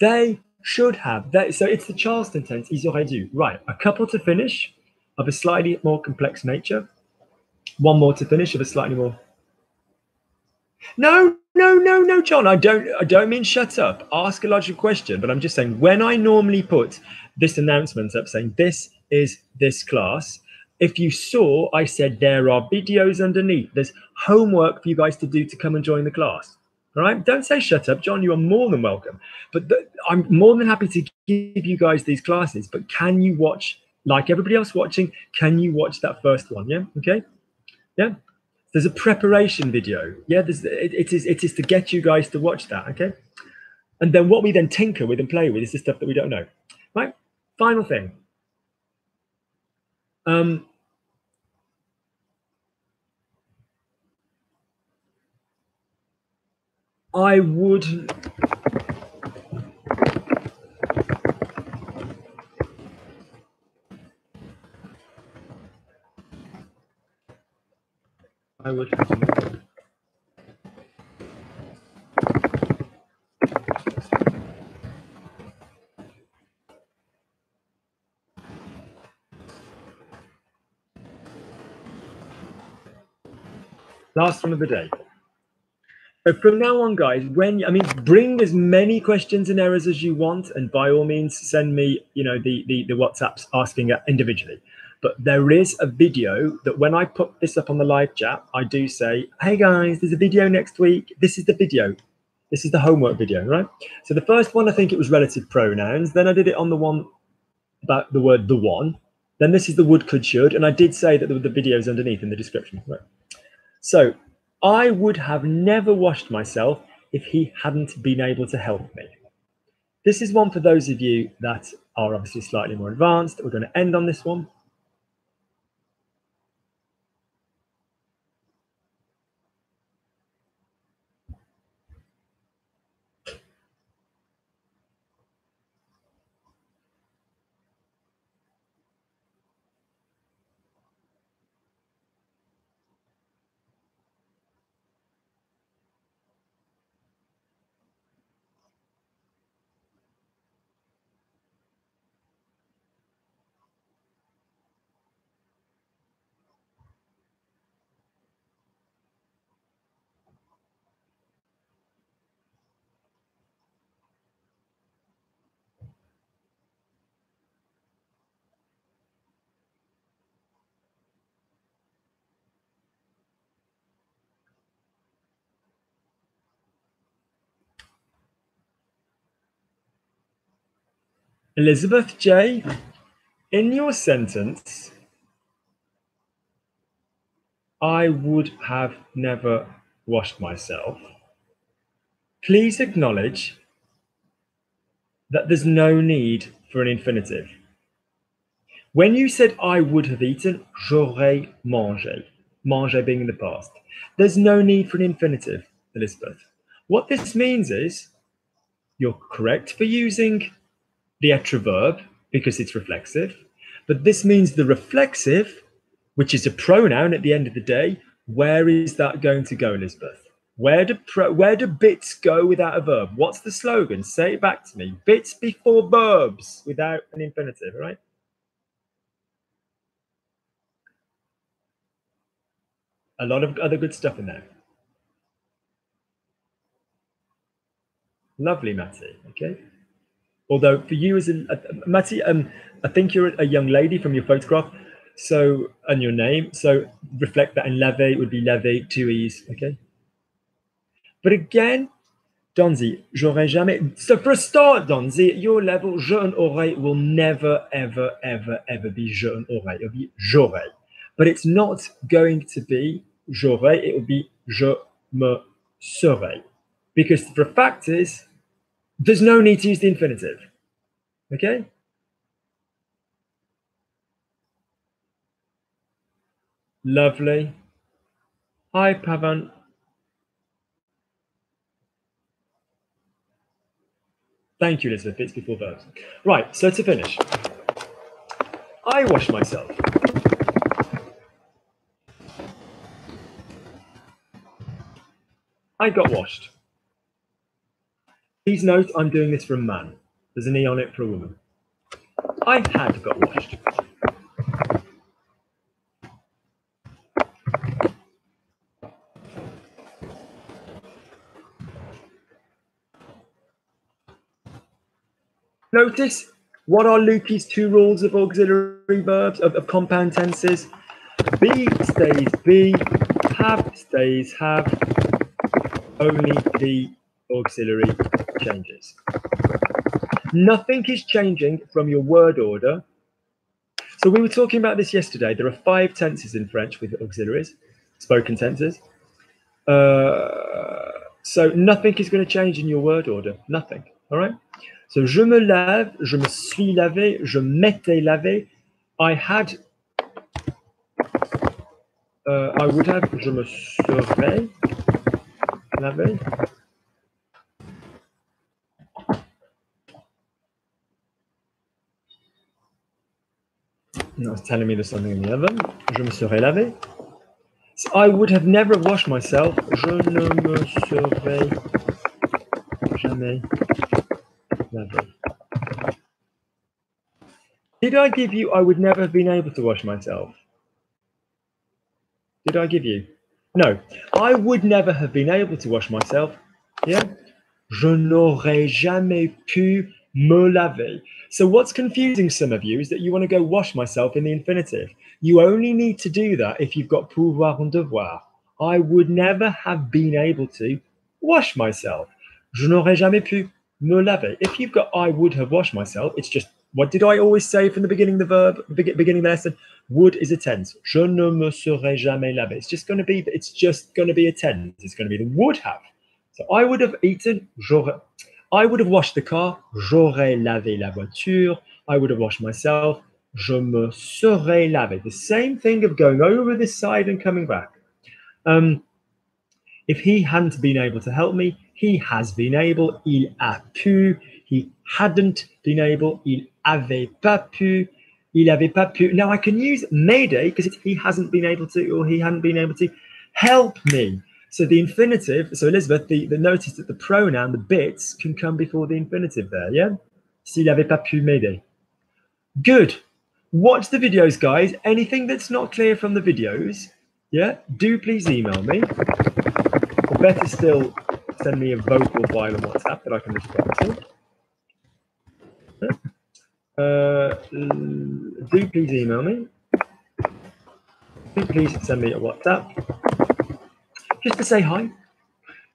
they should have. So it's the Charleston tense, ils auraient dû. Right, a couple to finish of a slightly more complex nature. One more to finish of a slightly more. No, John. I don't mean shut up. Ask a logical question, but I'm just saying when I normally put this announcement up saying this is this class, if you saw, I said there are videos underneath. There's homework for you guys to do to come and join the class. All right. Don't say shut up, John. You are more than welcome. But I'm more than happy to give you guys these classes. But can you watch, like everybody else watching? Can you watch that first one? Yeah. Okay. Yeah. There's a preparation video. Yeah, it is to get you guys to watch that, okay? And then what we then tinker with and play with is the stuff that we don't know, right? Final thing. I would... I would have... Last one of the day. So from now on, guys, bring as many questions and errors as you want, and by all means, send me, the WhatsApps asking it individually. But there is a video that when I put this up on the live chat, I do say, hey guys, there's a video next week. This is the video. This is the homework video, right? So the first one, I think it was relative pronouns. Then I did it on the one about the word the one. Then this is the would, could, should. And I did say that the videos underneath in the description. Right? So I would have never washed myself if he hadn't been able to help me. This is one for those of you that are obviously slightly more advanced. We're going to end on this one. Elizabeth J., in your sentence, I would have never washed myself. Please acknowledge that there's no need for an infinitive. When you said I would have eaten, j'aurais mangé. Manger being in the past. There's no need for an infinitive, Elizabeth. What this means is you're correct for using the être verb because it's reflexive, but this means the reflexive, which is a pronoun at the end of the day, where is that going to go, Elizabeth? Where do bits go without a verb? What's the slogan? Say it back to me. Bits before verbs without an infinitive, right? A lot of other good stuff in there. Lovely, Matty. Okay. Although for you as a Matty, I think you're a young lady from your photograph, so and your name. So reflect that in leve would be leve, two e's. Okay. But again, Donzi, j'aurais jamais. So for a start, Donzi, at your level, je and aurais will never, ever, ever, ever be je and aurais. It'll be j'aurais. But it's not going to be j'aurais, it will be je me serais. Because the fact is, there's no need to use the infinitive. Okay? Lovely. Hi, Pavan. Thank you, Elizabeth. It's before verbs. Right, so to finish, I wash myself. I got washed. Please note I'm doing this for a man. There's an E on it for a woman. I had got washed. Notice what are Lukey's two rules of auxiliary verbs, of compound tenses? Be stays be, have stays have, only the auxiliary changes. Nothing is changing from your word order. So we were talking about this yesterday. There are 5 tenses in French with auxiliaries, spoken tenses. So nothing is going to change in your word order. Nothing. All right. So je me lave, je me suis lavé, je m'étais lavé. I had. I would have. Je me serais lavé. No, it's telling me there's something in the oven. Je me serais lavé. So I would have never washed myself. Je ne me serais jamais lavé. Did I give you I would never have been able to wash myself? Did I give you? No. I would never have been able to wash myself. Yeah? Je n'aurais jamais pu me laver. So what's confusing some of you is that you want to go wash myself in the infinitive. You only need to do that if you've got pouvoir and devoir. I would never have been able to wash myself. Je n'aurais jamais pu me laver. If you've got I would have washed myself, it's just, what did I always say from the beginning of the verb, beginning of the lesson? Would is a tense. Je ne me serais jamais lavé. It's just going to be a tense. It's going to be the would have. So I would have eaten, j'aurais. I would have washed the car, j'aurais lavé la voiture. I would have washed myself, je me serais lavé. The same thing of going over this side and coming back. If he hadn't been able to help me, he has been able, il a pu. He hadn't been able, il avait pas pu. Il avait pas pu. Now I can use mayday because he hasn't been able to, or he hadn't been able to help me. So the infinitive, so Elizabeth, the notice that the pronoun, the bits, can come before the infinitive there, yeah? S'il avait pas pu m'aider. Good. Watch the videos, guys. Anything that's not clear from the videos, yeah, do please email me. Or better still, send me a vocal file on WhatsApp that I can respond to. Do please email me. Do please send me a WhatsApp. Just to say hi. If you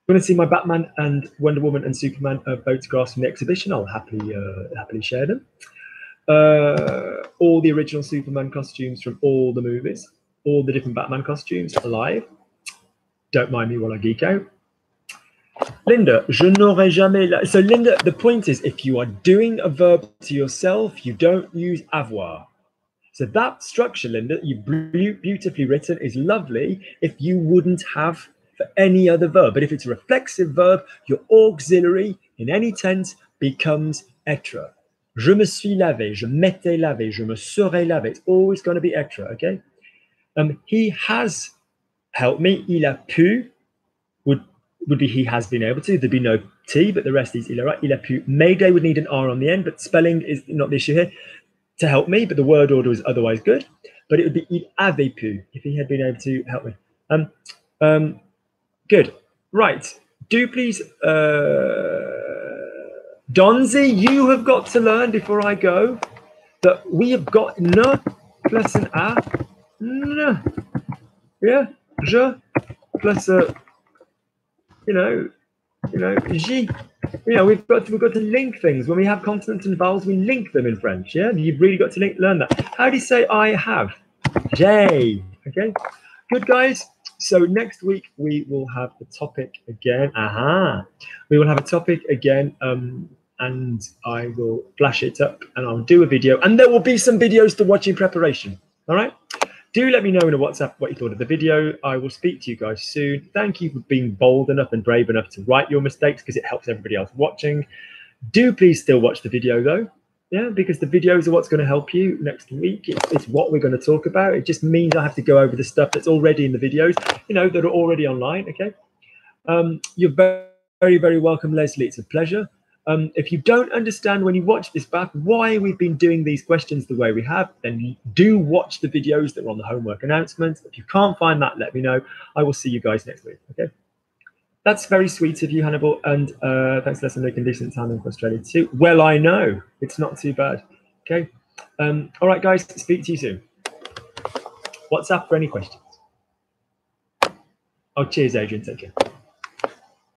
want to see my Batman and Wonder Woman and Superman photographs from the exhibition, I'll happily share them. All the original Superman costumes from all the movies, all the different Batman costumes are live. Don't mind me while I geek out. Linda, je n'aurais jamais. So Linda, the point is, if you are doing a verb to yourself, you don't use avoir. So that structure, Linda, you've beautifully written, is lovely if you wouldn't have for any other verb. But if it's a reflexive verb, your auxiliary in any tense becomes être. Je me suis lavé, je m'étais lavé, je me serais lavé. It's always going to be être, okay? He has helped me. Il a pu would be he has been able to. There'd be no T, but the rest is il a, right? Il a pu. Mayday would need an R on the end, but spelling is not the issue here. To help me, but the word order is otherwise good. But it would be il avait pu if he had been able to help me. Good. Right. Do please, Donzi, you have got to learn before I go that we have got ne plus an a, ne. Yeah, je plus a, J. We've got to link things. When we have consonants and vowels, we link them in French. Yeah, you've really got to learn that. How do you say I have? J. Okay, good guys. So next week we will have the topic again. We will have a topic again, and I will flash it up, and I'll do a video, and there will be some videos to watch in preparation. All right. Do let me know in a WhatsApp what you thought of the video. I will speak to you guys soon. Thank you for being bold enough and brave enough to write your mistakes because it helps everybody else watching. Do please still watch the video though. Yeah, because the videos are what's going to help you next week. It's what we're going to talk about. It just means I have to go over the stuff that's already in the videos, that are already online, okay? You're very, very welcome, Leslie. It's a pleasure. If you don't understand when you watch this back why we've been doing these questions the way we have, then do watch the videos that are on the homework announcements. If you can't find that, let me know. I will see you guys next week. Okay. That's very sweet of you, Hannibal, and thanks for listening to Decent Time in Australia too. Well, I know it's not too bad. Okay. All right, guys. Speak to you soon. WhatsApp for any questions. Oh, cheers, Adrian. Take care.